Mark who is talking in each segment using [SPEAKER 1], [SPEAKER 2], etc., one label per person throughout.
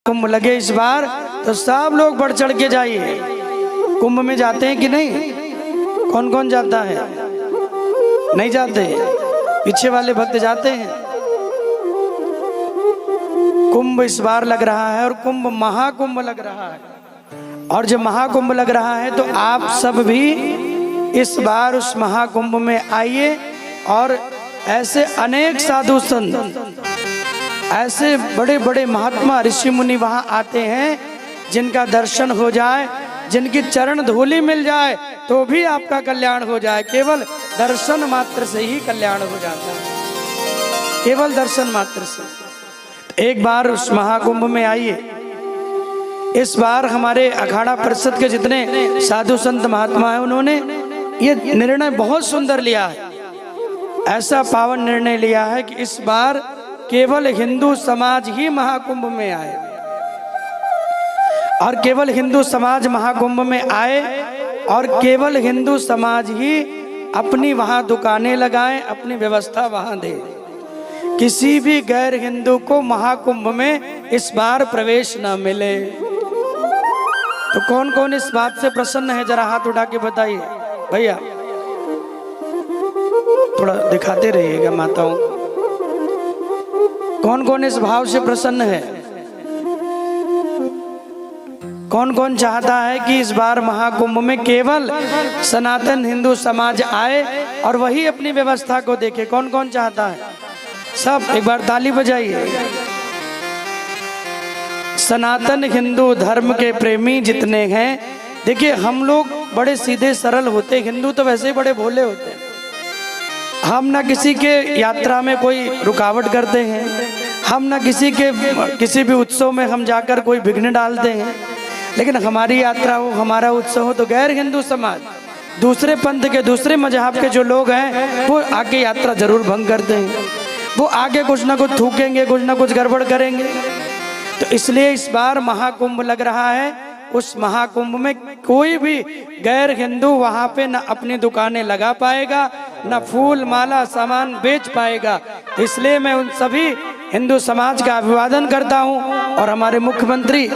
[SPEAKER 1] कुंभ लगे इस बार तो सब लोग बढ़ चढ़ के जाइए। कुंभ में जाते हैं कि नहीं? कौन कौन जाता है? नहीं जाते? पीछे वाले भक्त जाते हैं। कुंभ इस बार लग रहा है और कुंभ महाकुंभ लग रहा है। और जब महाकुंभ लग रहा है तो आप सब भी इस बार उस महाकुंभ में आइए। और ऐसे अनेक साधु संत, ऐसे बड़े बड़े महात्मा ऋषि मुनि वहां आते हैं, जिनका दर्शन हो जाए, जिनकी चरण धूलि मिल जाए तो भी आपका कल्याण हो जाए। केवल दर्शन मात्र से ही कल्याण हो जाता है, केवल दर्शन मात्र से। एक बार उस महाकुंभ में आइए। इस बार हमारे अखाड़ा परिषद के जितने साधु संत महात्मा हैं, उन्होंने ये निर्णय बहुत सुंदर लिया है। ऐसा पावन निर्णय लिया है कि इस बार केवल हिंदू समाज ही महाकुंभ में आए, और केवल हिंदू समाज महाकुंभ में आए, और केवल हिंदू समाज ही अपनी वहां दुकानें लगाएं, अपनी व्यवस्था वहां दे। किसी भी गैर हिंदू को महाकुंभ में इस बार प्रवेश न मिले। तो कौन कौन इस बात से प्रसन्न है? जरा हाथ उठा के बताइए भैया, थोड़ा दिखाते रहिएगा माताओं। कौन कौन इस भाव से प्रसन्न है? कौन कौन चाहता है कि इस बार महाकुंभ में केवल सनातन हिंदू समाज आए और वही अपनी व्यवस्था को देखे? कौन कौन चाहता है? सब एक बार ताली बजाइए। सनातन हिंदू धर्म के प्रेमी जितने हैं, देखिए हम लोग बड़े सीधे सरल होते, हिंदू तो वैसे ही बड़े भोले होते हैं। हम ना किसी के यात्रा में कोई रुकावट करते हैं, हम ना किसी भी उत्सव में हम जाकर कोई विघ्न डालते हैं। लेकिन हमारी यात्रा हो, हमारा उत्सव हो तो गैर हिंदू समाज, दूसरे पंथ के, दूसरे मजहब के जो लोग हैं, वो आके यात्रा जरूर भंग करते हैं। वो आगे कुछ ना कुछ थूकेंगे, कुछ ना कुछ गड़बड़ करेंगे। तो इसलिए इस बार महाकुंभ लग रहा है। उस महाकुंभ में कोई भी गैर हिंदू वहां पे न अपनी दुकानें लगा पाएगा, न फूल माला सामान बेच पाएगा। इसलिए मैं उन सभी हिंदू समाज का अभिवादन करता हूं, और हमारे मुख्यमंत्री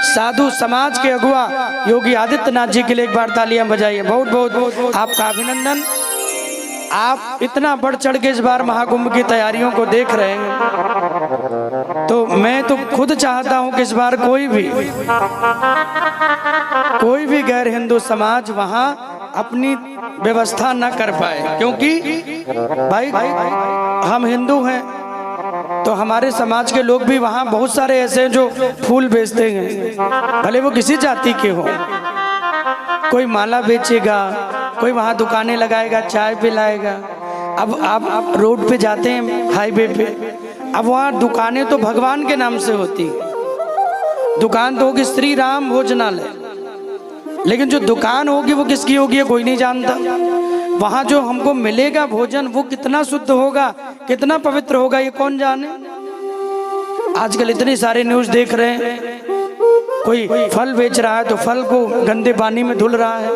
[SPEAKER 1] साधु समाज के अगुवा योगी आदित्यनाथ जी के लिए एक बार तालियां बजाइए। बहुत बहुत आपका अभिनंदन। आप इतना बढ़ चढ़ के इस बार महाकुंभ की तैयारियों को देख रहे हैं, तो मैं तो खुद चाहता हूं कि इस बार कोई भी गैर हिंदू समाज वहां अपनी व्यवस्था न कर पाए। क्योंकि भाई हम हिंदू हैं, तो हमारे समाज के लोग भी वहां बहुत सारे ऐसे हैं जो फूल बेचते हैं, भले वो किसी जाति के हो। कोई माला बेचेगा, कोई वहां दुकानें लगाएगा, चाय पिलाएगा। अब आप रोड पे जाते हैं, हाईवे पे, अब वहाँ दुकानें तो भगवान के नाम से होती। दुकान तो होगी श्री राम भोजनालय, लेकिन जो दुकान होगी वो किसकी होगी कोई नहीं जानता। वहाँ जो हमको मिलेगा भोजन वो कितना शुद्ध होगा, कितना पवित्र होगा, ये कौन जाने। आजकल इतने सारे न्यूज़ देख रहे हैं, कोई फल बेच रहा है तो फल को गंदे पानी में धुल रहा है,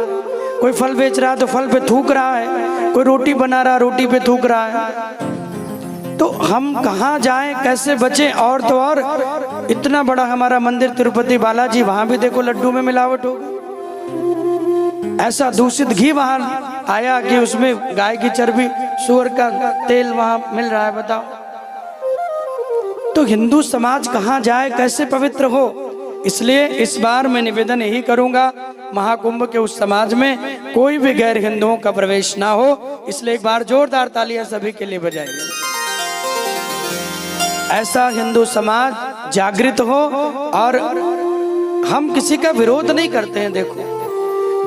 [SPEAKER 1] कोई फल बेच रहा है तो फल पे थूक रहा है, कोई रोटी बना रहा है रोटी पे थूक रहा है। तो हम कहाँ जाएं, कैसे बचें? और तो और इतना बड़ा हमारा मंदिर तिरुपति बालाजी, वहां भी देखो लड्डू में मिलावट हो। ऐसा दूषित घी वहां आया कि उसमें गाय की चर्बी, सूअर का तेल वहां मिल रहा है, बताओ। तो हिंदू समाज कहाँ जाए, कैसे पवित्र हो? इसलिए इस बार मैं निवेदन यही करूंगा, महाकुंभ के उस समाज में कोई भी गैर हिंदुओं का प्रवेश ना हो। इसलिए एक बार जोरदार तालियां सभी के लिए बजाइए। ऐसा हिंदू समाज जागृत हो, और हम किसी का विरोध नहीं करते हैं। देखो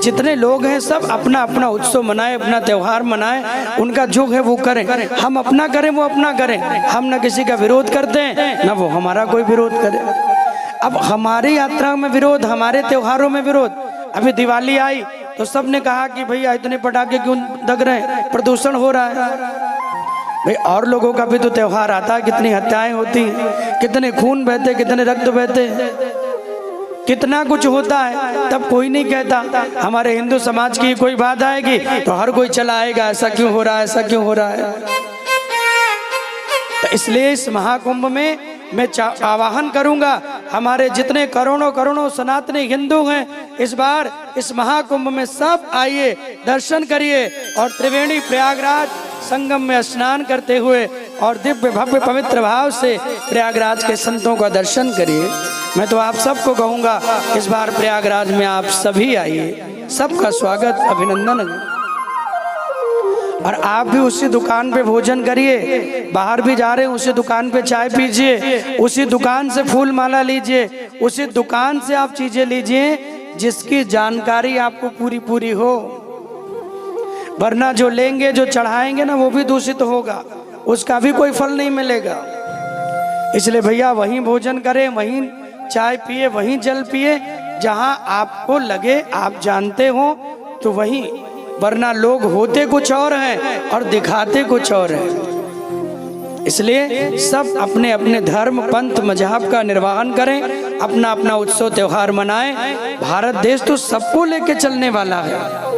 [SPEAKER 1] जितने लोग हैं सब अपना अपना उत्सव मनाए, अपना त्योहार मनाए, उनका जो है वो करें। हम अपना करें, वो अपना करें। हम ना किसी का विरोध करते हैं, ना वो हमारा कोई विरोध करे। अब हमारी यात्रा में विरोध, हमारे त्योहारों में विरोध। अभी दिवाली आई तो सब ने कहा कि भैया इतने पटाखे क्यों दग रहे हैं, प्रदूषण हो रहा है। भाई और लोगों का भी तो त्योहार आता है, कितनी हत्याएं होती हैं, कितने खून बहते, कितने रक्त बहते, कितना कुछ होता है, तब कोई नहीं कहता। हमारे हिंदू समाज की कोई बात आएगी तो हर कोई चला आएगा, ऐसा क्यों हो रहा है, ऐसा क्यों हो रहा है। तो इसलिए इस महाकुंभ में मैं आवाहन करूंगा हमारे जितने करोड़ों करोड़ों सनातनी हिंदू हैं, इस बार इस महाकुंभ में सब आइए, दर्शन करिए और त्रिवेणी प्रयागराज संगम में स्नान करते हुए और दिव्य भव्य पवित्र भाव से प्रयागराज के संतों का दर्शन करिए। मैं तो आप सबको कहूँगा इस बार प्रयागराज में आप सभी आइए, सबका स्वागत अभिनंदन है। और आप भी उसी दुकान पे भोजन करिए, बाहर भी जा रहे हैं उसी दुकान पे चाय पीजिए, उसी दुकान से फूल माला लीजिए, उसी दुकान से आप चीजें लीजिए जिसकी जानकारी आपको पूरी पूरी हो, वरना जो लेंगे जो चढ़ाएंगे ना वो भी दूषित होगा, उसका भी कोई फल नहीं मिलेगा। इसलिए भैया वहीं भोजन करें, वहीं चाय पिए, वहीं जल पिए, जहां आपको लगे आप जानते हो तो वहीं, वरना लोग होते कुछ और हैं और दिखाते कुछ और हैं। इसलिए सब अपने अपने धर्म पंथ मजहब का निर्वहन करें, अपना अपना उत्सव त्योहार मनाएं। भारत देश तो सबको लेके चलने वाला है।